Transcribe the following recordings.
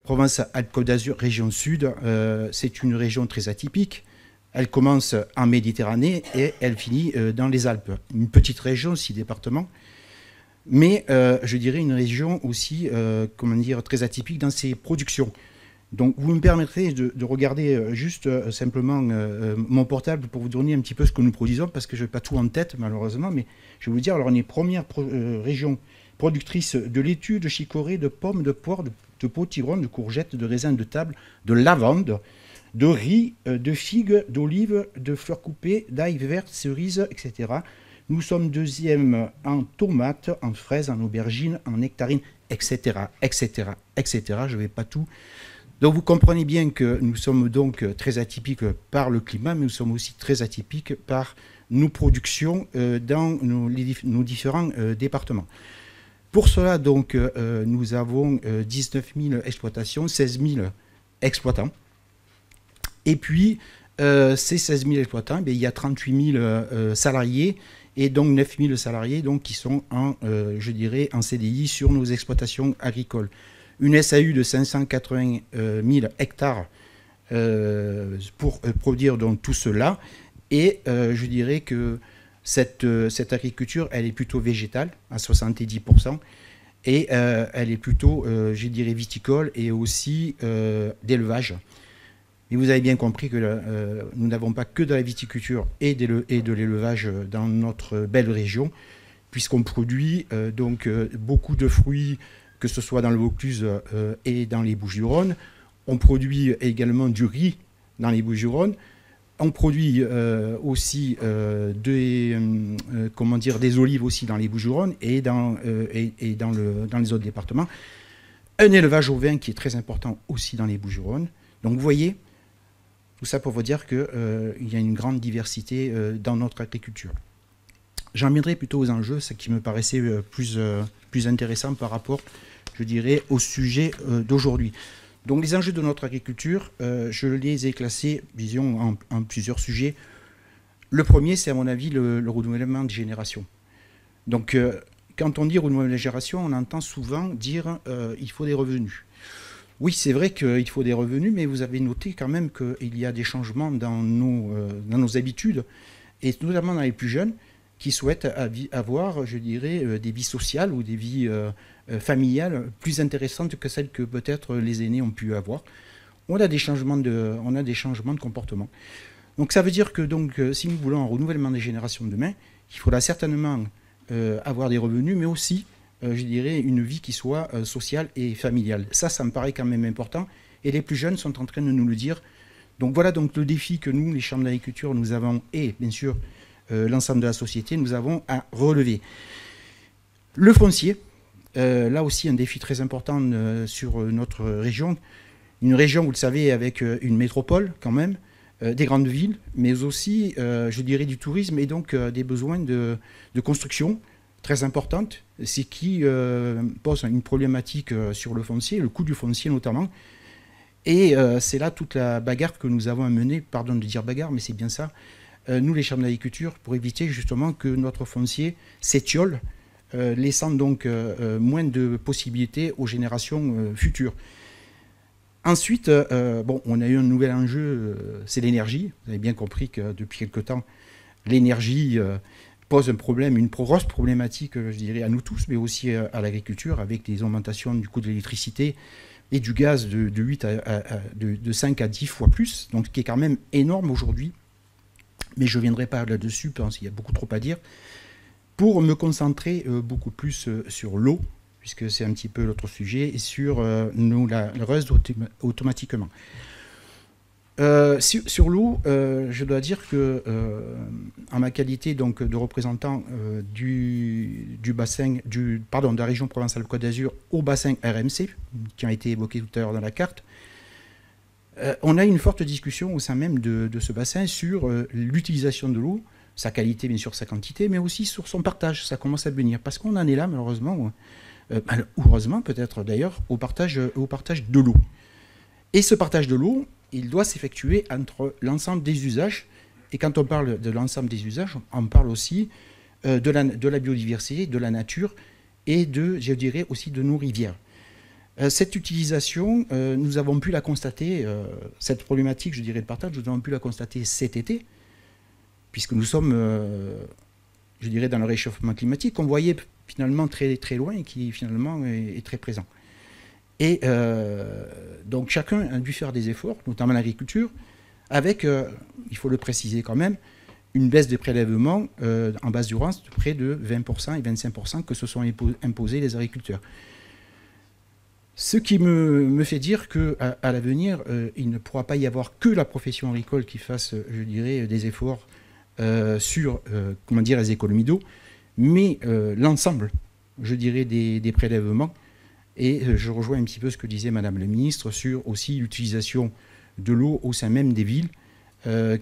Provence-Alpes-Côte d'Azur, région sud, c'est une région très atypique. Elle commence en Méditerranée et elle finit dans les Alpes. Une petite région, 6 départements, mais je dirais une région aussi très atypique dans ses productions. Donc vous me permettrez de regarder juste simplement mon portable pour vous donner un petit peu ce que nous produisons, parce que je n'ai pas tout en tête malheureusement, mais je vais vous dire, alors on est première région productrice de laitue, de chicorée, de pommes, de poires, de potiron, de courgettes, de raisins de table, de lavande, de riz, de figues, d'olives, de fleurs coupées, d'ail vertes, cerises, etc. Nous sommes deuxième en tomates, en fraises, en aubergines, en nectarines, etc., etc., etc. Je ne vais pas tout. Donc vous comprenez bien que nous sommes donc très atypiques par le climat, mais nous sommes aussi très atypiques par nos productions dans nos différents départements. Pour cela, donc, nous avons 19 000 exploitations, 16 000 exploitants. Et puis, ces 16 000 exploitants, il y a 38 000 salariés et donc 9 000 salariés donc, qui sont en CDI sur nos exploitations agricoles. Une SAU de 580 000 hectares pour produire donc tout cela. Et je dirais que cette agriculture, elle est plutôt végétale à 70%. Et elle est plutôt, viticole et aussi d'élevage. Et vous avez bien compris que nous n'avons pas que de la viticulture et de l'élevage dans notre belle région, puisqu'on produit beaucoup de fruits, que ce soit dans le Vaucluse et dans les Bouches-du-Rhône. On produit également du riz dans les Bouches-du-Rhône. On produit aussi des olives aussi dans les Bouches-du-Rhône et dans les autres départements. Un élevage au vin qui est très important aussi dans les Bouches-du-Rhône. Donc vous voyez, tout ça pour vous dire qu'il y a une grande diversité dans notre agriculture. J'en viendrai plutôt aux enjeux, ce qui me paraissait plus intéressant par rapport, je dirais, au sujet d'aujourd'hui. Donc les enjeux de notre agriculture, je les ai classés, disons, en plusieurs sujets. Le premier, c'est à mon avis le renouvellement des générations. Donc quand on dit renouvellement des générations, on entend souvent dire il faut des revenus. Oui, c'est vrai qu'il faut des revenus, mais vous avez noté quand même qu'il y a des changements dans nos habitudes, et notamment dans les plus jeunes, qui souhaitent avoir, je dirais, des vies sociales ou des vies familiales plus intéressantes que celles que peut-être les aînés ont pu avoir. On a des changements de comportement. Donc ça veut dire que si nous voulons un renouvellement des générations de demain, il faudra certainement avoir des revenus, mais aussi, je dirais, une vie qui soit sociale et familiale. Ça me paraît quand même important, et les plus jeunes sont en train de nous le dire. Donc voilà donc le défi que nous, les chambres d'agriculture, nous avons, et bien sûr, l'ensemble de la société, nous avons à relever. Le foncier, là aussi un défi très important sur notre région. Une région, vous le savez, avec une métropole quand même, des grandes villes, mais aussi, je dirais, du tourisme et donc des besoins de construction très importante, ce qui pose une problématique sur le foncier, le coût du foncier notamment. Et c'est là toute la bagarre que nous avons à mener, pardon de dire bagarre, mais c'est bien ça, nous les chambres d'agriculture, pour éviter justement que notre foncier s'étiole, laissant donc moins de possibilités aux générations futures. Ensuite, on a eu un nouvel enjeu, c'est l'énergie. Vous avez bien compris que depuis quelque temps, l'énergie pose un problème, une grosse problématique, je dirais, à nous tous, mais aussi à l'agriculture, avec les augmentations du coût de l'électricité et du gaz de 5 à 10 fois plus, donc ce qui est quand même énorme aujourd'hui. Mais je ne viendrai pas là-dessus, parce qu'il y a beaucoup trop à dire, pour me concentrer beaucoup plus sur l'eau, puisque c'est un petit peu l'autre sujet, et sur le reste automatiquement. Sur l'eau, je dois dire que, en ma qualité donc, de représentant de la région Provence-Alpes-Côte d'Azur au bassin RMC, qui a été évoqué tout à l'heure dans la carte, on a une forte discussion au sein même de ce bassin sur l'utilisation de l'eau, sa qualité, bien sûr, sa quantité, mais aussi sur son partage. Ça commence à devenir. Parce qu'on en est là, malheureusement, ou heureusement peut-être d'ailleurs, au partage de l'eau. Et ce partage de l'eau, il doit s'effectuer entre l'ensemble des usages. Et quand on parle de l'ensemble des usages, on parle aussi de la biodiversité, de la nature et je dirais aussi de nos rivières. Cette utilisation, nous avons pu la constater, cette problématique, je dirais, de partage, nous avons pu la constater cet été, puisque nous sommes, je dirais, dans le réchauffement climatique, qu'on voyait finalement très, très loin et qui finalement est très présent. Et donc chacun a dû faire des efforts, notamment l'agriculture, avec, il faut le préciser quand même, une baisse des prélèvements en base d'urance de près de 20% et 25% que se sont imposés les agriculteurs. Ce qui me fait dire qu'à l'avenir, il ne pourra pas y avoir que la profession agricole qui fasse, je dirais, des efforts sur comment dire, les économies d'eau, mais l'ensemble, je dirais, des prélèvements. Et je rejoins un petit peu ce que disait Madame la Ministre sur aussi l'utilisation de l'eau au sein même des villes,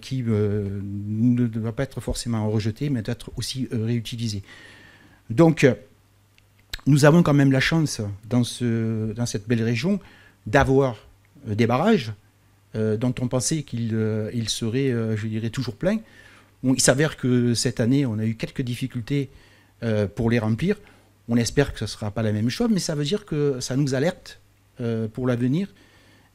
qui ne doit pas être forcément rejetée, mais d'être aussi réutilisée. Donc, nous avons quand même la chance, dans cette belle région, d'avoir des barrages dont on pensait qu'ils seraient, je dirais, toujours pleins. Bon, il s'avère que cette année, on a eu quelques difficultés pour les remplir. On espère que ce ne sera pas la même chose, mais ça veut dire que ça nous alerte pour l'avenir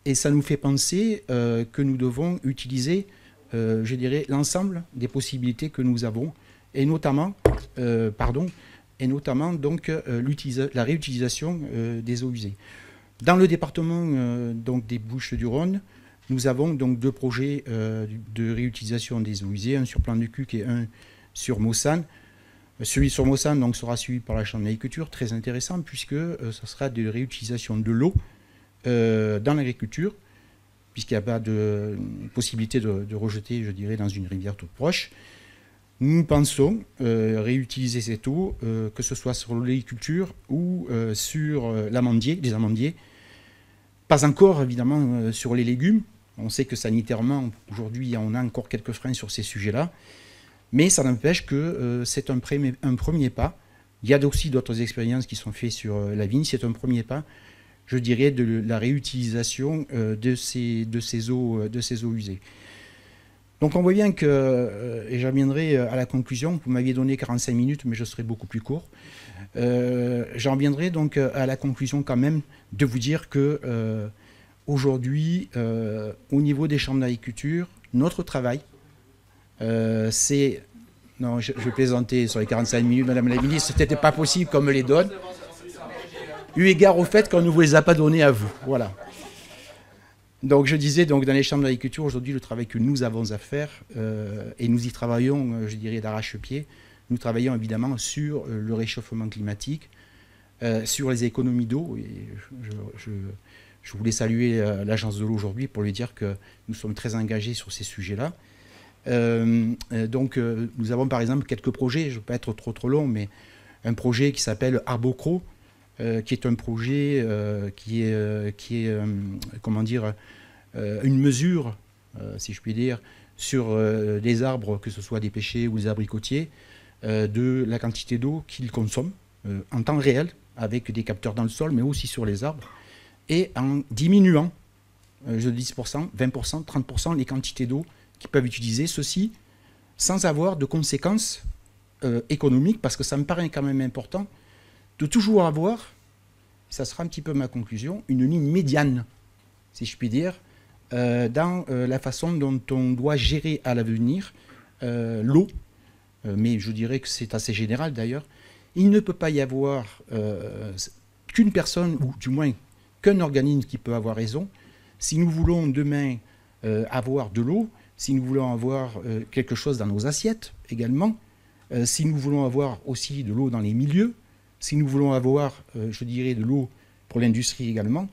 et ça nous fait penser que nous devons utiliser, je dirais, l'ensemble des possibilités que nous avons, et notamment, donc, la réutilisation des eaux usées. Dans le département donc, des Bouches-du-Rhône, nous avons donc 2 projets de réutilisation des eaux usées, un sur Plan du Cuc et un sur Mossane. Celui sur Mossane donc, sera suivi par la Chambre d'agriculture, très intéressant, puisque ce sera de réutilisation de l'eau dans l'agriculture, puisqu'il n'y a pas de possibilité de rejeter, je dirais, dans une rivière toute proche. Nous pensons réutiliser cette eau, que ce soit sur l'agriculture ou sur les amandiers. Pas encore, évidemment, sur les légumes. On sait que sanitairement, aujourd'hui, on a encore quelques freins sur ces sujets-là. Mais ça n'empêche que c'est un premier pas. Il y a aussi d'autres expériences qui sont faites sur la vigne. C'est un premier pas, je dirais, de la réutilisation de ces eaux usées. Donc on voit bien que, et j'en viendrai à la conclusion, vous m'aviez donné 45 minutes, mais je serai beaucoup plus court. J'en viendrai donc à la conclusion quand même de vous dire que aujourd'hui, au niveau des chambres d'agriculture, notre travail, c'est... Non, je plaisantais sur les 45 minutes, Madame la Ministre, c'était pas possible qu'on me les donne, eu égard au fait qu'on ne vous les a pas donnés à vous. Voilà. Donc je disais, donc, dans les chambres d'agriculture, aujourd'hui, le travail que nous avons à faire, et nous y travaillons, je dirais, d'arrache-pied, nous travaillons évidemment sur le réchauffement climatique, sur les économies d'eau. Et je voulais saluer l'Agence de l'eau aujourd'hui pour lui dire que nous sommes très engagés sur ces sujets-là. Donc nous avons par exemple quelques projets, je ne veux pas être trop long, mais un projet qui s'appelle Arbocro, qui est un projet qui est comment dire, une mesure, si je puis dire, sur les arbres, que ce soit des pêchers ou des abricotiers, de la quantité d'eau qu'ils consomment en temps réel, avec des capteurs dans le sol, mais aussi sur les arbres, et en diminuant, je dis 10%, 20%, 30% les quantités d'eau qu'ils peuvent utiliser, ceci sans avoir de conséquences économiques, parce que ça me paraît quand même important de toujours avoir, ça sera un petit peu ma conclusion, une ligne médiane, si je puis dire, dans la façon dont on doit gérer à l'avenir l'eau, mais je dirais que c'est assez général d'ailleurs. Il ne peut pas y avoir qu'une personne, ou du moins qu'un organisme qui peut avoir raison. Si nous voulons demain avoir de l'eau, si nous voulons avoir quelque chose dans nos assiettes également, si nous voulons avoir aussi de l'eau dans les milieux, si nous voulons avoir, je dirais, de l'eau pour l'industrie également,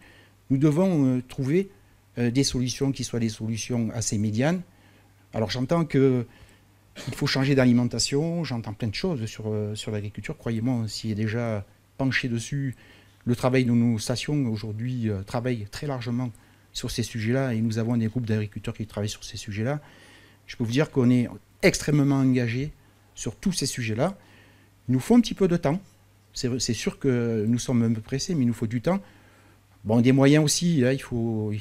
nous devons trouver des solutions qui soient des solutions assez médianes. Alors j'entends qu'il faut changer d'alimentation, j'entends plein de choses sur l'agriculture. Croyez-moi, on s'y est déjà penché dessus. Le travail de nos stations aujourd'hui travaille très largement sur ces sujets-là, et nous avons des groupes d'agriculteurs qui travaillent sur ces sujets-là. Je peux vous dire qu'on est extrêmement engagés sur tous ces sujets-là. Il nous faut un petit peu de temps. C'est sûr que nous sommes un peu pressés, mais il nous faut du temps. Bon, des moyens aussi, là, il faut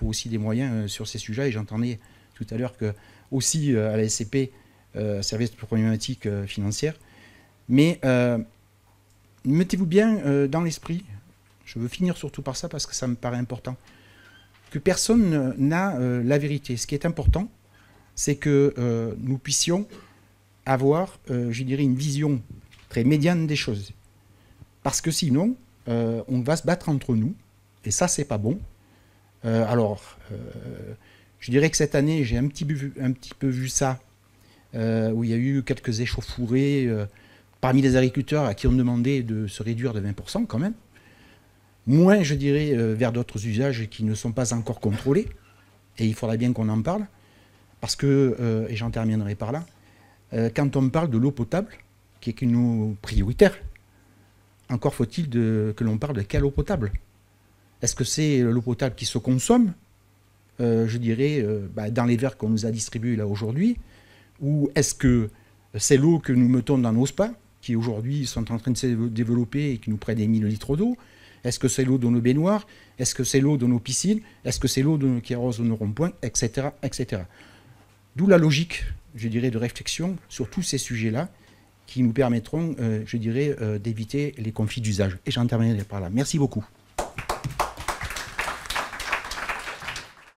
aussi des moyens sur ces sujets, et j'entendais tout à l'heure que aussi à la SCP, service de problématiques financières. Mais mettez-vous bien dans l'esprit je veux finir surtout par ça parce que ça me paraît important, que personne n'a la vérité. Ce qui est important, c'est que nous puissions avoir, je dirais, une vision très médiane des choses. Parce que sinon, on va se battre entre nous, et ça, c'est pas bon. Je dirais que cette année, j'ai un petit peu vu ça, où il y a eu quelques échauffourées parmi les agriculteurs à qui on demandait de se réduire de 20% quand même. Moins, je dirais, vers d'autres usages qui ne sont pas encore contrôlés. Et il faudra bien qu'on en parle. Parce que, et j'en terminerai par là, quand on parle de l'eau potable, qui est une eau prioritaire, encore faut-il que l'on parle de quelle eau potable. Est-ce que c'est l'eau potable qui se consomme, je dirais, dans les verres qu'on nous a distribués là aujourd'hui, ou est-ce que c'est l'eau que nous mettons dans nos spas, qui aujourd'hui sont en train de se développer et qui nous prennent des 1000 litres d'eau? Est-ce que c'est l'eau de nos baignoires? Est-ce que c'est l'eau de nos piscines? Est-ce que c'est l'eau qui arrose nos ronds-points, etc., etc. D'où la logique, je dirais, de réflexion sur tous ces sujets-là qui nous permettront, je dirais, d'éviter les conflits d'usage. Et j'en terminerai par là. Merci beaucoup.